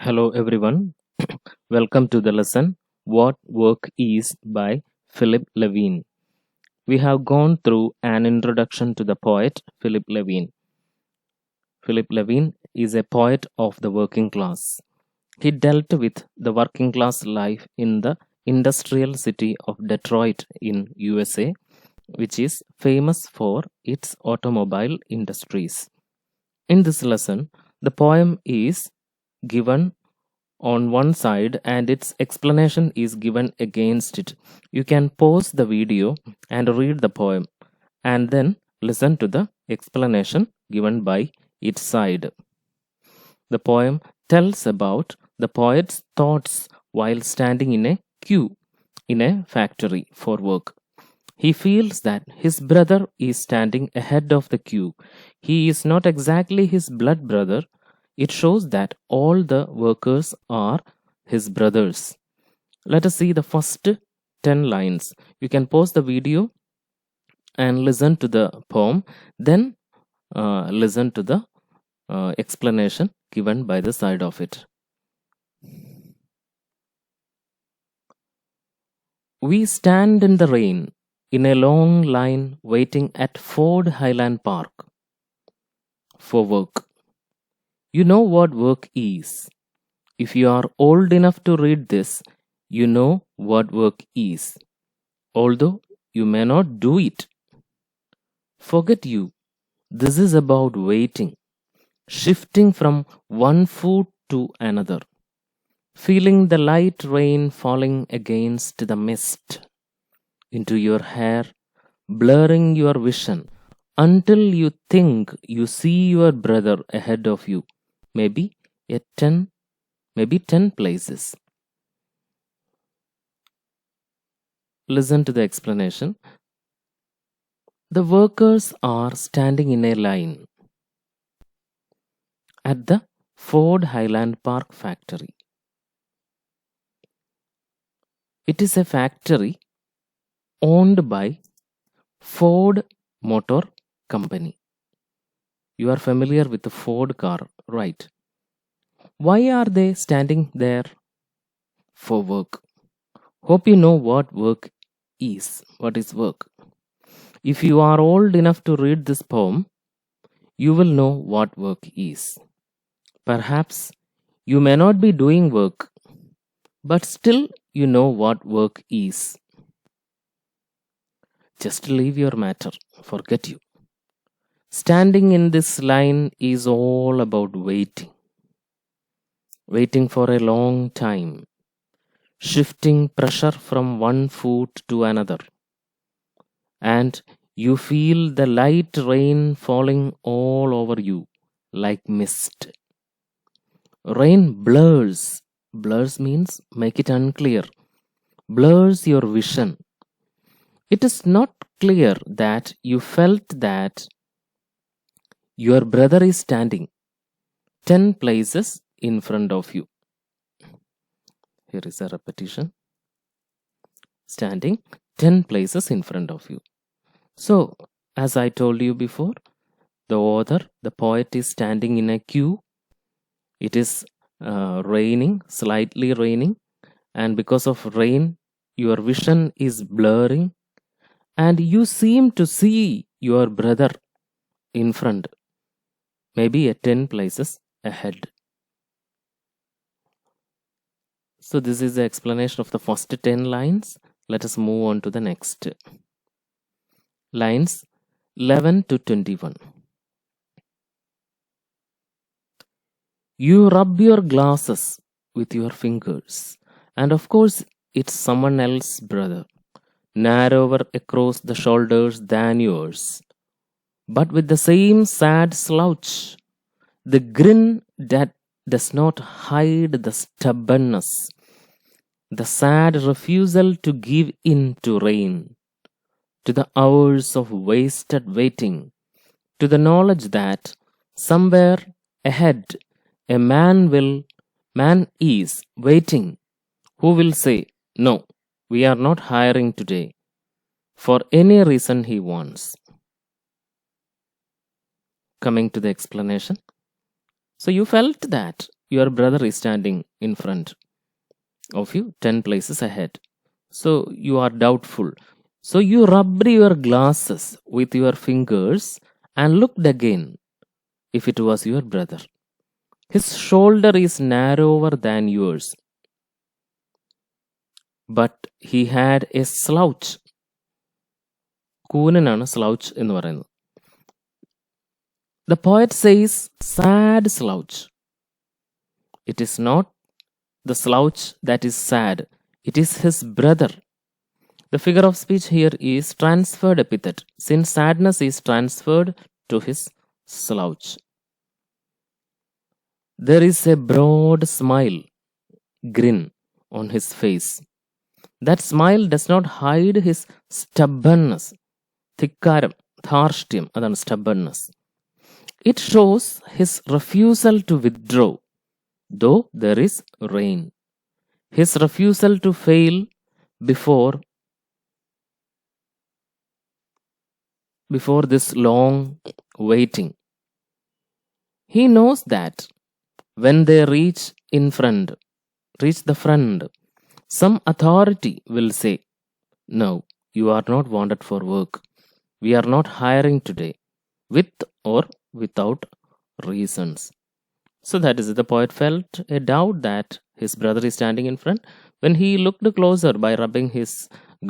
Hello everyone. Welcome to the lesson What Work Is by Philip Levine. We have gone through an introduction to the poet Philip Levine. Philip Levine is a poet of the working class. He dealt with the working class life in the industrial city of Detroit in USA, which is famous for its automobile industries. In this lesson, the poem is given on one side and its explanation is given against it. You can pause the video and read the poem and then listen to the explanation given by its side. The poem tells about the poet's thoughts while standing in a queue in a factory for work. He feels that his brother is standing ahead of the queue. He is not exactly his blood brother. It shows that all the workers are his brothers. Let us see the first 10 lines. You can pause the video and listen to the poem, then listen to the explanation given by the side of it. We stand in the rain in a long line waiting at Ford Highland Park for work. You know what work is. If you are old enough to read this, you know what work is, although you may not do it. Forget you. This is about waiting, shifting from one foot to another, feeling the light rain falling against the mist into your hair, blurring your vision until you think you see your brother ahead of you, maybe 10 places. Listen to the explanation. The workers are standing in a line at the Ford Highland Park factory. It is a factory owned by Ford Motor Company. You are familiar with the Ford car, right? Why are they standing there? For work. Hope you know what work is. What is work? If you are old enough to read this poem, you will know what work is. Perhaps you may not be doing work, but still you know what work is. Just leave your matter, forget you. Standing in this line is all about waiting. Waiting for a long time, shifting pressure from one foot to another. And you feel the light rain falling all over you like mist. Rain blurs. Blurs means make it unclear. Blurs your vision. It is not clear that you felt that your brother is standing 10 places in front of you. Here is a repetition. Standing 10 places in front of you. So, as I told you before, the author, the poet is standing in a queue. It is raining, slightly raining, and because of rain, your vision is blurring, and you seem to see your brother in front, maybe at 10 places ahead. So, this is the explanation of the first 10 lines. Let us move on to the next. Lines 11 to 21. You rub your glasses with your fingers, and of course, it's someone else's brother, narrower across the shoulders than yours, but with the same sad slouch, the grin that does not hide the stubbornness, the sad refusal to give in to rain, to the hours of wasted waiting, to the knowledge that somewhere ahead a man is waiting who will say, no, we are not hiring today, for any reason he wants. Coming to the explanation. So you felt that your brother is standing in front of you 10 places ahead. So you are doubtful. So you rubbed your glasses with your fingers and looked again if it was your brother. His shoulder is narrower than yours, but he had a slouch. കൂനനാണ് slouch എന്ന് പറയുന്നത്. The poet says sad slouch. It is not the slouch that is sad, it is his brother. The figure of speech here is transferred epithet, since sadness is transferred to his slouch. There is a broad smile, grin on his face. That smile does not hide his stubbornness. Thikkaram, tharshthyam, adana stubbornness. It shows his refusal to withdraw, though there is rain. His refusal to fail before this long waiting. He knows that when they reach the front, some authority will say, "No, you are not wanted for work. We are not hiring today," with or without reasons. So that is it. The poet felt a doubt that his brother is standing in front. When he looked closer by rubbing his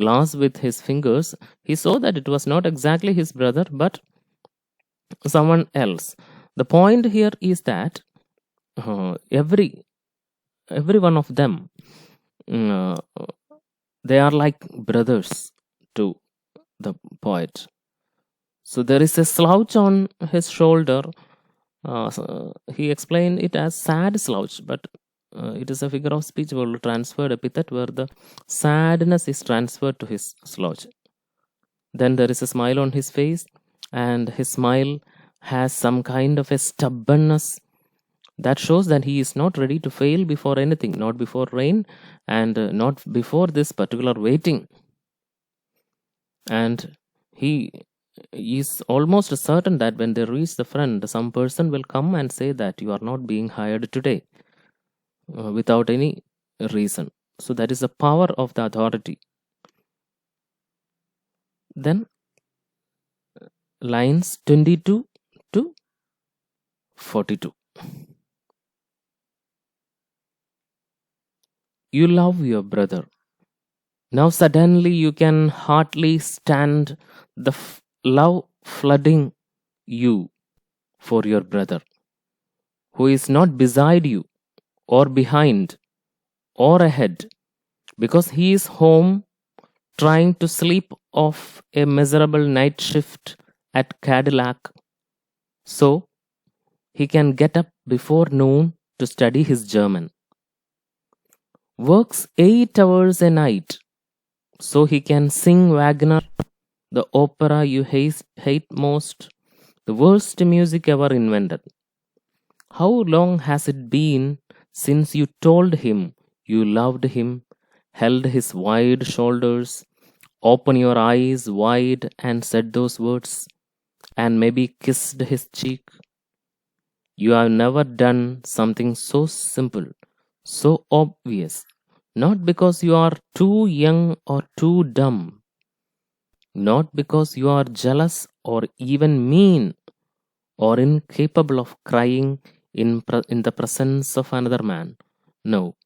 glass with his fingers, he saw that it was not exactly his brother but someone else. The point here is that every one of them, uh, they are like brothers to the poet. So there is a slouch on his shoulder. So he explained it as sad slouch, but it is a figure of speech where transferred epithet where the sadness is transferred to his slouch. Then there is a smile on his face, and his smile has some kind of a stubbornness that shows that he is not ready to fail before anything, not before rain, and not before this particular waiting. And he is almost certain that when they reach the front, some person will come and say that you are not being hired today without any reason. So that is the power of the authority. Then lines 22 to 42. You love your brother. Now suddenly you can hardly stand the love flooding you for your brother, who is not beside you or behind or ahead, because he is home trying to sleep off a miserable night shift at Cadillac so he can get up before noon to study his German. Works 8 hours a night so he can sing Wagner, the opera you hate most, the worst music ever invented. How long has it been since you told him you loved him, held his wide shoulders, opened your eyes wide and said those words, and maybe kissed his cheek? You have never done something so simple, so obvious, not because you are too young or too dumb, not because you are jealous or even mean or incapable of crying in the presence of another man. No,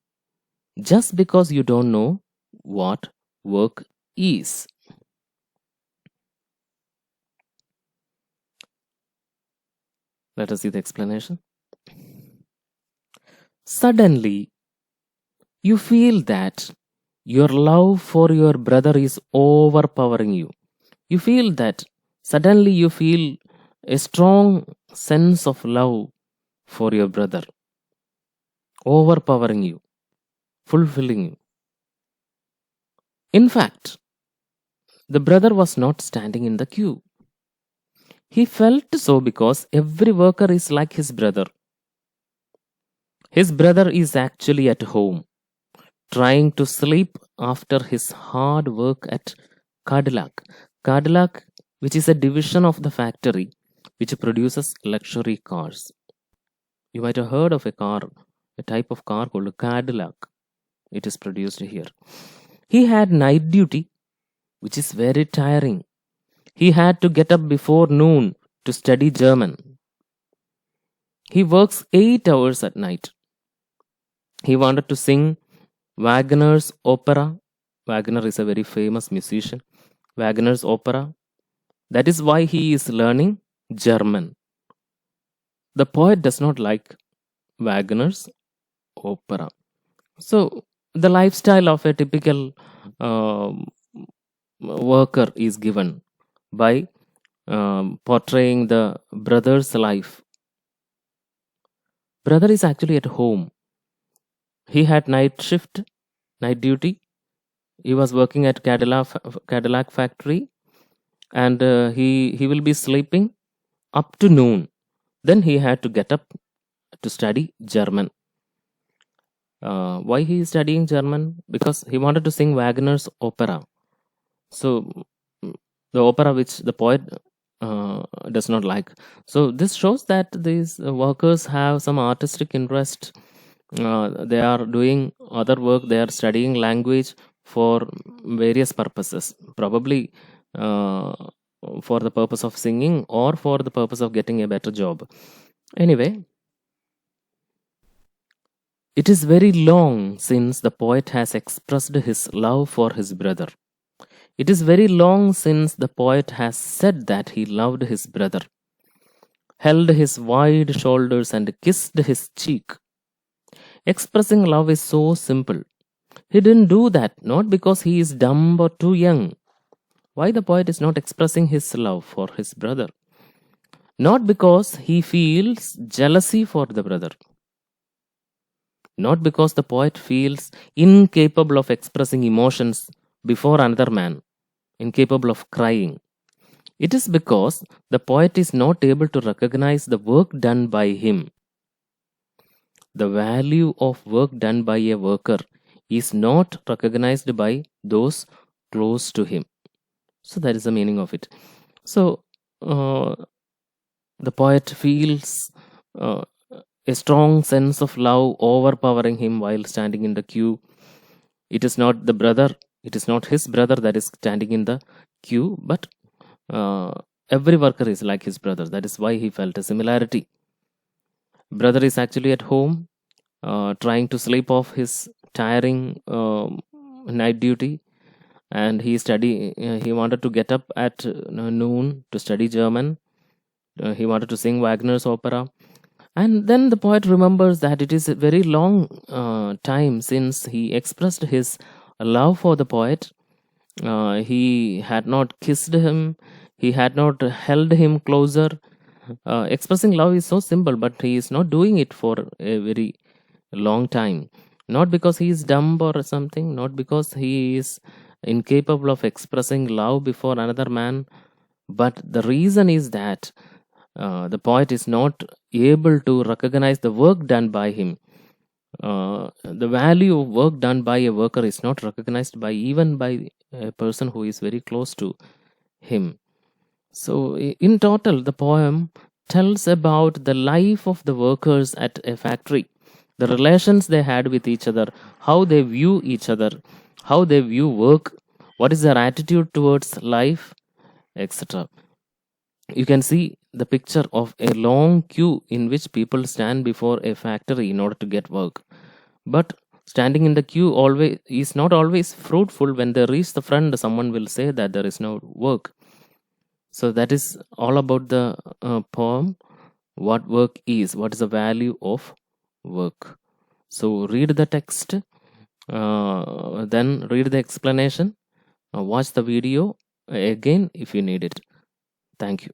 just because you don't know what work is. Let us see the explanation. Suddenly, you feel that your love for your brother is overpowering you. You feel that suddenly you feel a strong sense of love for your brother, overpowering you, fulfilling you. In fact, the brother was not standing in the queue. He felt so because every worker is like his brother. His brother is actually at home, trying to sleep after his hard work at Cadillac. Cadillac, which is a division of the factory which produces luxury cars. You might have heard of a car a type of car called a Cadillac. It is produced here. He had night duty, which is very tiring. He had to get up before noon to study German. He works 8 hours at night. He wanted to sing Wagner's opera. Wagner is a very famous musician. Wagner's opera. That is why he is learning German. The poet does not like Wagner's opera. So, the lifestyle of a typical worker is given by portraying the brother's life. Brother is actually at home. He had night shift, night duty. He was working at Cadillac factory, and he will be sleeping up to noon. Then he had to get up to study German. Why he is studying German? Because he wanted to sing Wagner's opera. So the opera which the poet does not like. So this shows that these workers have some artistic interest. They are doing other work. They are studying language for various purposes. Probably for the purpose of singing or for the purpose of getting a better job. Anyway, it is very long since the poet has expressed his love for his brother. It is very long since the poet has said that he loved his brother, held his wide shoulders, and kissed his cheek. Expressing love is so simple. He didn't do that not because he is dumb or too young. Why the poet is not expressing his love for his brother? Not because he feels jealousy for the brother. Not because the poet feels incapable of expressing emotions before another man, incapable of crying. It is because the poet is not able to recognize the work done by him. The value of work done by a worker is not recognized by those close to him. So that is the meaning of it. So the poet feels a strong sense of love overpowering him while standing in the queue. It is not the brother, it is not his brother that is standing in the queue, but every worker is like his brother. That is why he felt a similarity. Brother is actually at home, trying to sleep off his tiring night duty, and he wanted to get up at noon to study German. He wanted to sing Wagner's opera. And then the poet remembers that it is a very long time since he expressed his love for the poet. He had not kissed him, he had not held him closer. Expressing love is so simple, but he is not doing it for a very long time. Not because he is dumb or something, not because he is incapable of expressing love before another man, but the reason is that the poet is not able to recognize the work done by him. The value of work done by a worker is not recognized by even by a person who is very close to him. So, in total, the poem tells about the life of the workers at a factory, the relations they had with each other, how they view each other, how they view work, what is their attitude towards life, etc. You can see the picture of a long queue in which people stand before a factory in order to get work. But standing in the queue always is not always fruitful. When they reach the front, someone will say that there is no work. So that is all about the poem. What work is? What is the value of work? So read the text, then read the explanation, watch the video again if you need it. Thank you.